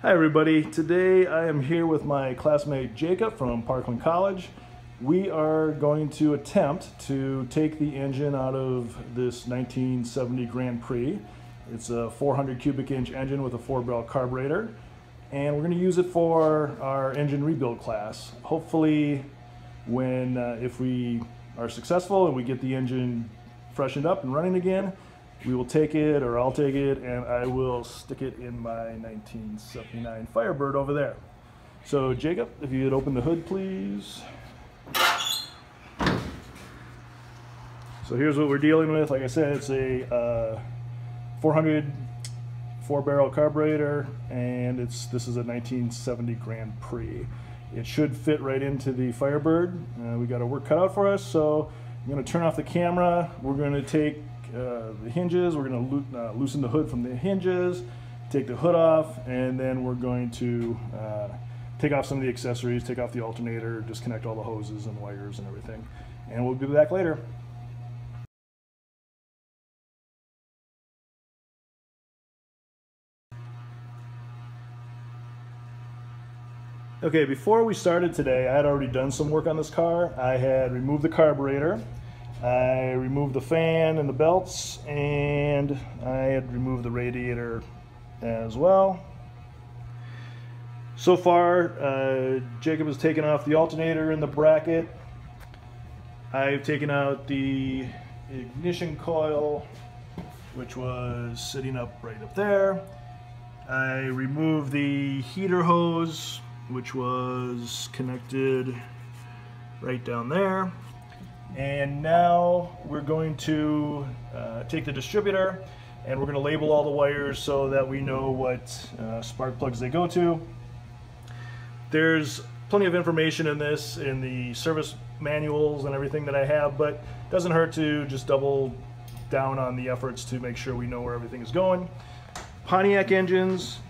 Hi everybody, today I am here with my classmate Jacob from Parkland College. We are going to attempt to take the engine out of this 1970 Grand Prix. It's a 400 cubic inch engine with a 4-barrel carburetor, and we're going to use it for our engine rebuild class. Hopefully if we are successful and we get the engine freshened up and running again, we will take it, or I'll take it, and I will stick it in my 1979 Firebird over there. So Jacob, if you would open the hood, please. So here's what we're dealing with. Like I said, it's a 400 4-barrel carburetor, and this is a 1970 Grand Prix. It should fit right into the Firebird. We got our work cut out for us, so I'm going to turn off the camera. We're going to take the hinges, we're going to loosen the hood from the hinges, take the hood off, and then we're going to take off some of the accessories, take off the alternator, disconnect all the hoses and wires and everything. And we'll be back later. Okay, before we started today, I had already done some work on this car. I had removed the carburetor, I removed the fan and the belts, and I had removed the radiator as well. So far, Jacob has taken off the alternator and the bracket. I've taken out the ignition coil, which was sitting up right up there. I removed the heater hose, which was connected right down there. And now we're going to take the distributor and we're going to label all the wires so that we know what spark plugs they go to. There's plenty of information in this in the service manuals and everything that I have, but it doesn't hurt to just double down on the efforts to make sure we know where everything is going. Pontiac engines,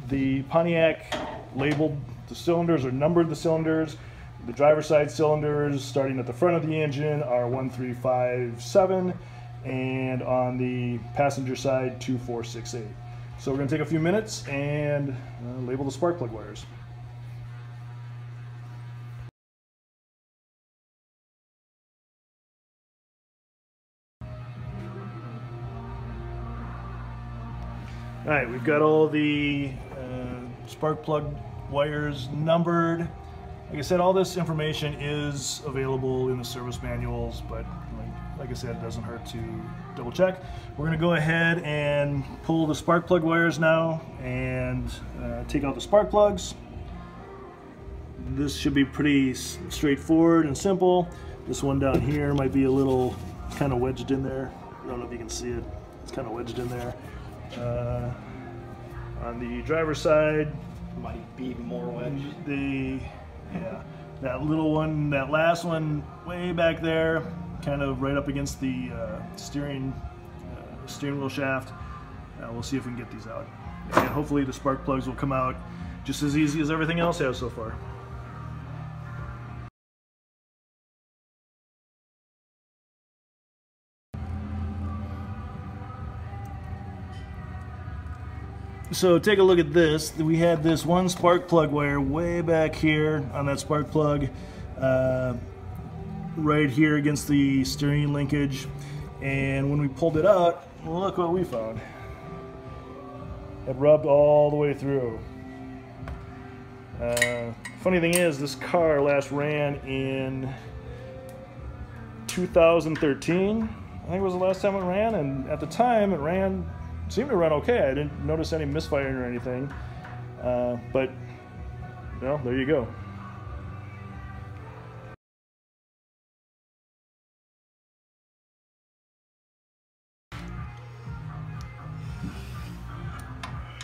the Pontiac labeled the cylinders or numbered the cylinders. The driver's side cylinders starting at the front of the engine are 1357, and on the passenger side 2468. So we're going to take a few minutes and label the spark plug wires. Alright, we've got all the spark plug wires numbered. Like I said, all this information is available in the service manuals, but like I said, it doesn't hurt to double check. We're going to go ahead and pull the spark plug wires now and take out the spark plugs. This should be pretty straightforward and simple. This one down here might be a little kind of wedged in there. I don't know if you can see it. It's kind of wedged in there. On the driver's side, might be even more wedged. Yeah, that little one, that last one way back there, kind of right up against the steering wheel shaft. We'll see if we can get these out. And hopefully the spark plugs will come out just as easy as everything else has so far. So take a look at this. We had this one spark plug wire way back here on that spark plug, right here against the steering linkage. And when we pulled it out, look what we found. It rubbed all the way through. Funny thing is, this car last ran in 2013. I think it was the last time it ran, and at the time it seemed to run okay. I didn't notice any misfiring or anything, but well, there you go.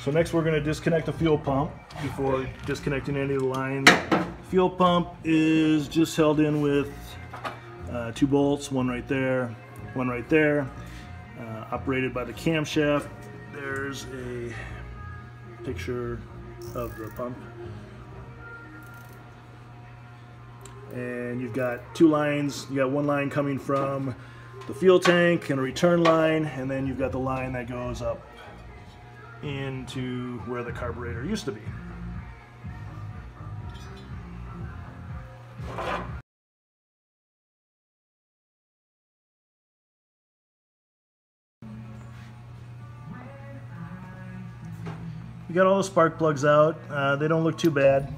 So next we're going to disconnect the fuel pump before disconnecting any of the lines. Fuel pump is just held in with 2 bolts, one right there, one right there. Operated by the camshaft. There's a picture of the pump. And you've got 2 lines. You got one line coming from the fuel tank and a return line, and then you've got the line that goes up into where the carburetor used to be. We got all the spark plugs out. They don't look too bad.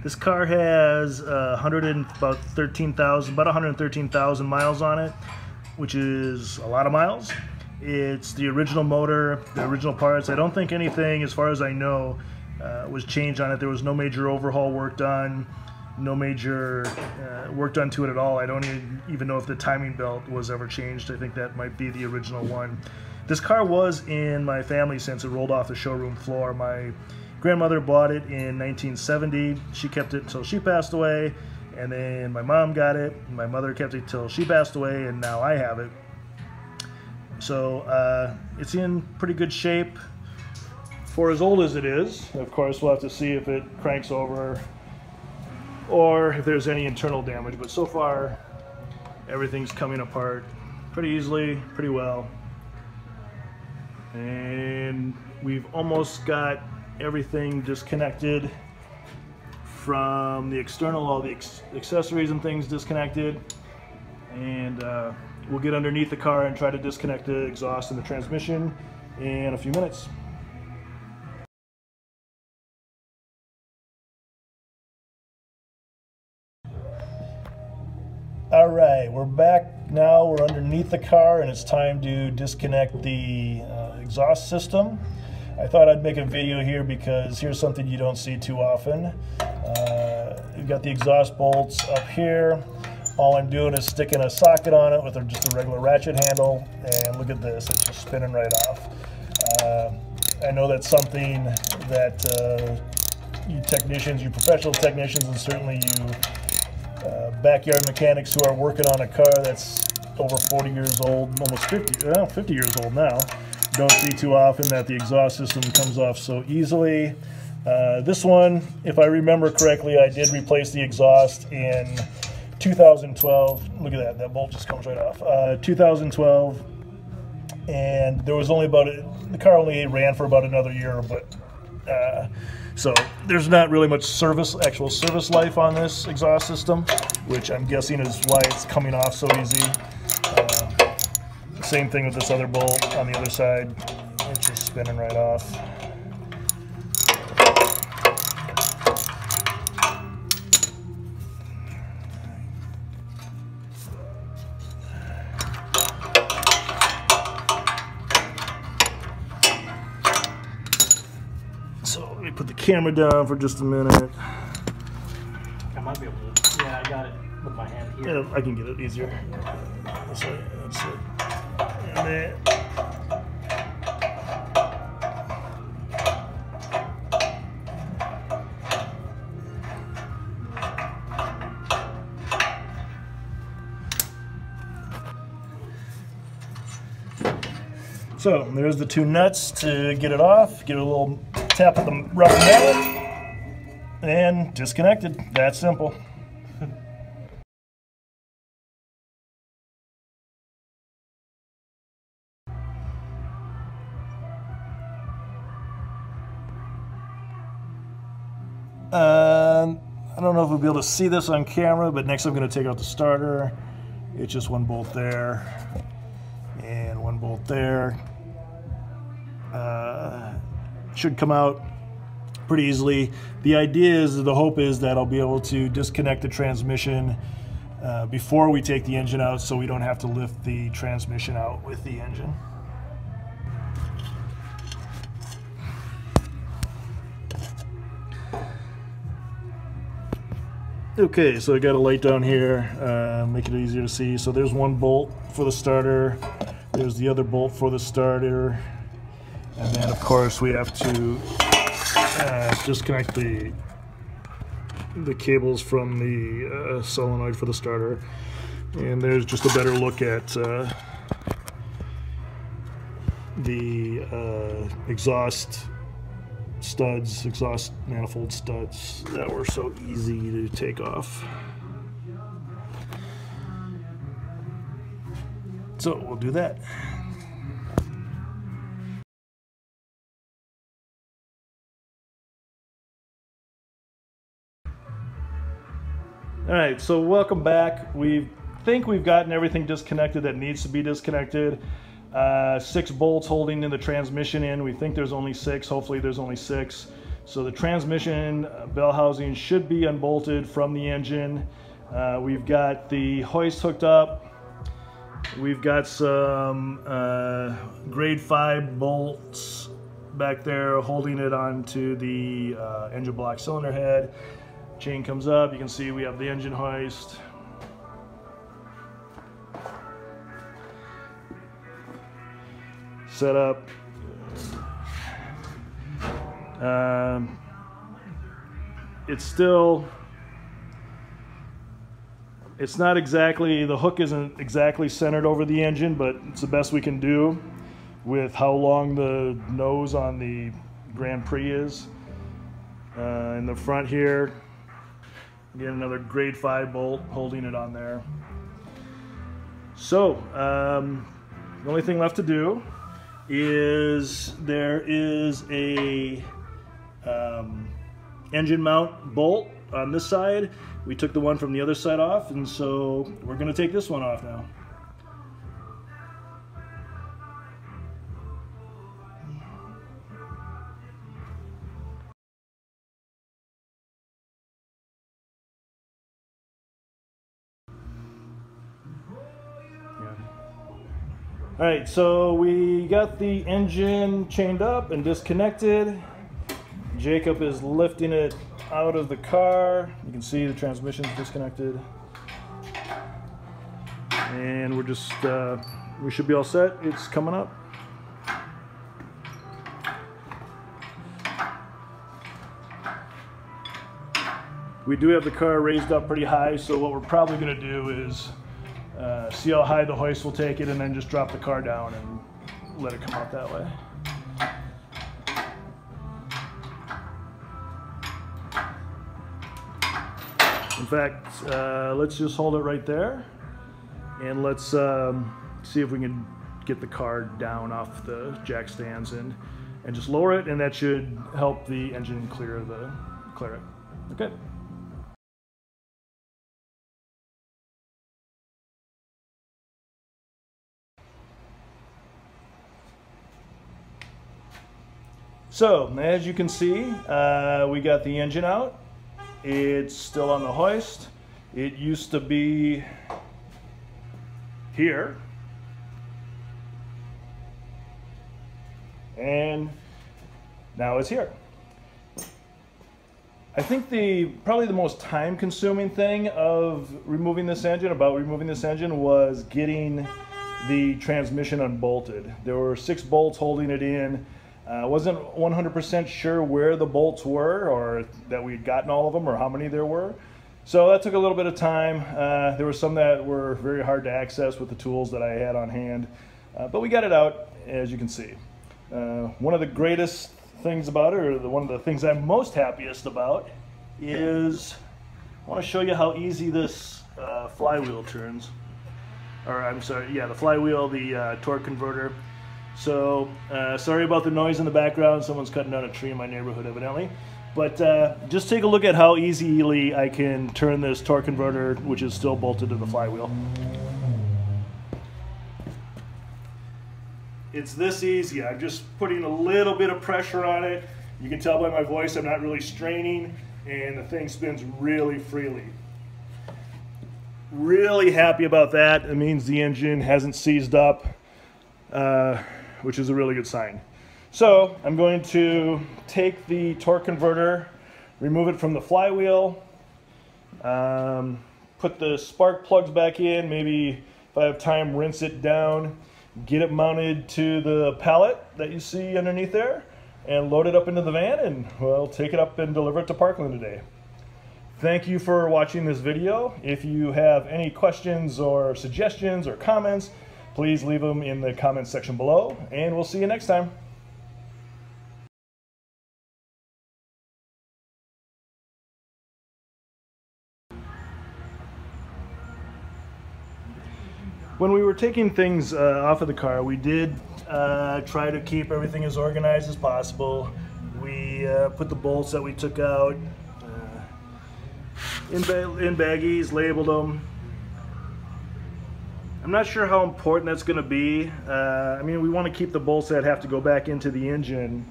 This car has about 113,000 miles on it, which is a lot of miles. It's the original motor, the original parts. I don't think anything, as far as I know, was changed on it. There was no major overhaul work done, no major work done to it at all. I don't even know if the timing belt was ever changed. I think that might be the original one. This car was in my family since it rolled off the showroom floor. My grandmother bought it in 1970. She kept it until she passed away, and then my mom got it. My mother kept it till she passed away, and now I have it. So it's in pretty good shape for as old as it is. Of course, we'll have to see if it cranks over or if there's any internal damage, but so far everything's coming apart pretty easily, pretty well. And we've almost got everything disconnected from the external, all the accessories and things disconnected, and we'll get underneath the car and try to disconnect the exhaust and the transmission in a few minutes. All right, we're back now. We're underneath the car and it's time to disconnect the exhaust system. I thought I'd make a video here because here's something you don't see too often. You've got the exhaust bolts up here. All I'm doing is sticking a socket on it with just a regular ratchet handle, and look at this, it's just spinning right off. I know that's something that you technicians, you professional technicians, and certainly you backyard mechanics who are working on a car that's over 40 years old, almost 50 years old now, don't see too often that the exhaust system comes off so easily. This one, if I remember correctly, I did replace the exhaust in 2012. Look at that, that bolt just comes right off. 2012, and there was only the car only ran for about another year, but so there's not really much actual service life on this exhaust system, which I'm guessing is why it's coming off so easy. Same thing with this other bolt on the other side. It's just spinning right off. So let me put the camera down for just a minute. I might be able to. Yeah, I got it with my hand here. Yeah, I can get it easier. That's it. That's it. And then, so there's the two nuts to get it off. Give it a little tap with the rubber mallet, and disconnected. That simple. I don't know if we'll be able to see this on camera, but next I'm going to take out the starter. It's just one bolt there and one bolt there. Should come out pretty easily. The idea is, the hope is that I'll be able to disconnect the transmission before we take the engine out, so we don't have to lift the transmission out with the engine. Okay, so I got a light down here, make it easier to see. So there's one bolt for the starter, there's the other bolt for the starter, and then of course we have to disconnect the cables from the solenoid for the starter. And there's just a better look at the exhaust studs, exhaust manifold studs that were so easy to take off. So we'll do that. All right, so welcome back. We think we've gotten everything disconnected that needs to be disconnected. 6 bolts holding in the transmission in. We think there's only 6. Hopefully there's only 6. So the transmission bell housing should be unbolted from the engine. We've got the hoist hooked up. We've got some grade 5 bolts back there holding it onto the engine block cylinder head. Chain comes up. You can see we have the engine hoist. Set up. It's not exactly, the hook isn't exactly centered over the engine, but it's the best we can do with how long the nose on the Grand Prix is. In the front here, again, another grade 5 bolt holding it on there. So the only thing left to do is there is a engine mount bolt on this side. We took the one from the other side off, and so we're going to take this one off now. All right, so we got the engine chained up and disconnected. Jacob is lifting it out of the car. You can see the transmission's disconnected. And we're just, we should be all set. It's coming up. We do have the car raised up pretty high, so what we're probably gonna do is see how high the hoist will take it and then just drop the car down and let it come out that way. In fact, let's just hold it right there and let's see if we can get the car down off the jack stands and just lower it, and that should help the engine clear it. Okay. So, as you can see, we got the engine out. It's still on the hoist. It used to be here. And now it's here. I think probably the most time-consuming thing of removing this engine, was getting the transmission unbolted. There were 6 bolts holding it in. Wasn't 100% sure where the bolts were, or that we had gotten all of them, or how many there were. So that took a little bit of time. There were some that were very hard to access with the tools that I had on hand, but we got it out, as you can see. One of the greatest things about it, or one of the things I'm most happiest about, is I want to show you how easy this flywheel turns. Or I'm sorry, yeah, the flywheel, the torque converter. So, sorry about the noise in the background. Someone's cutting down a tree in my neighborhood, evidently. But just take a look at how easily I can turn this torque converter, which is still bolted to the flywheel. It's this easy. I'm just putting a little bit of pressure on it. You can tell by my voice I'm not really straining, and the thing spins really freely. Really happy about that. It means the engine hasn't seized up, which is a really good sign. So I'm going to take the torque converter, remove it from the flywheel, put the spark plugs back in, maybe if I have time rinse it down, get it mounted to the pallet that you see underneath there, and load it up into the van, and we'll take it up and deliver it to Parkland today. Thank you for watching this video. If you have any questions or suggestions or comments, please leave them in the comments section below, and we'll see you next time. When we were taking things off of the car, we did try to keep everything as organized as possible. We put the bolts that we took out in baggies, labeled them. I'm not sure how important that's going to be. I mean, we want to keep the bolts that have to go back into the engine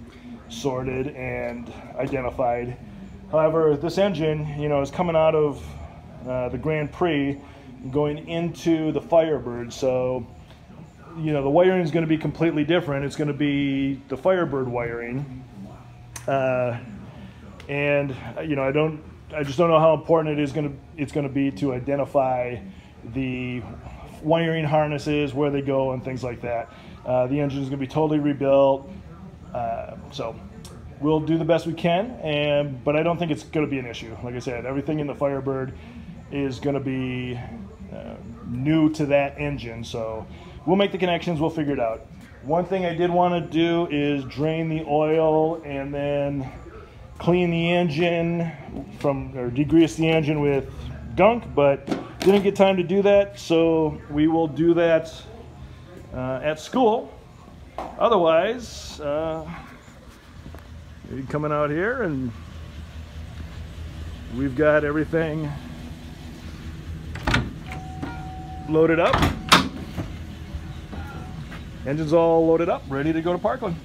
sorted and identified. However, this engine, you know, is coming out of the Grand Prix, going into the Firebird, so you know the wiring is going to be completely different. It's going to be the Firebird wiring, and you know I just don't know how important it's going to be to identify the wiring harnesses, where they go, and things like that. The engine is going to be totally rebuilt, so we'll do the best we can, but I don't think it's going to be an issue. Like I said, everything in the Firebird is going to be new to that engine, so we'll make the connections, we'll figure it out. One thing I did want to do is drain the oil and then clean the engine or degrease the engine with gunk, but didn't get time to do that, so we will do that at school. Otherwise, coming out here and we've got everything loaded up. Engine's all loaded up, ready to go to Parkland.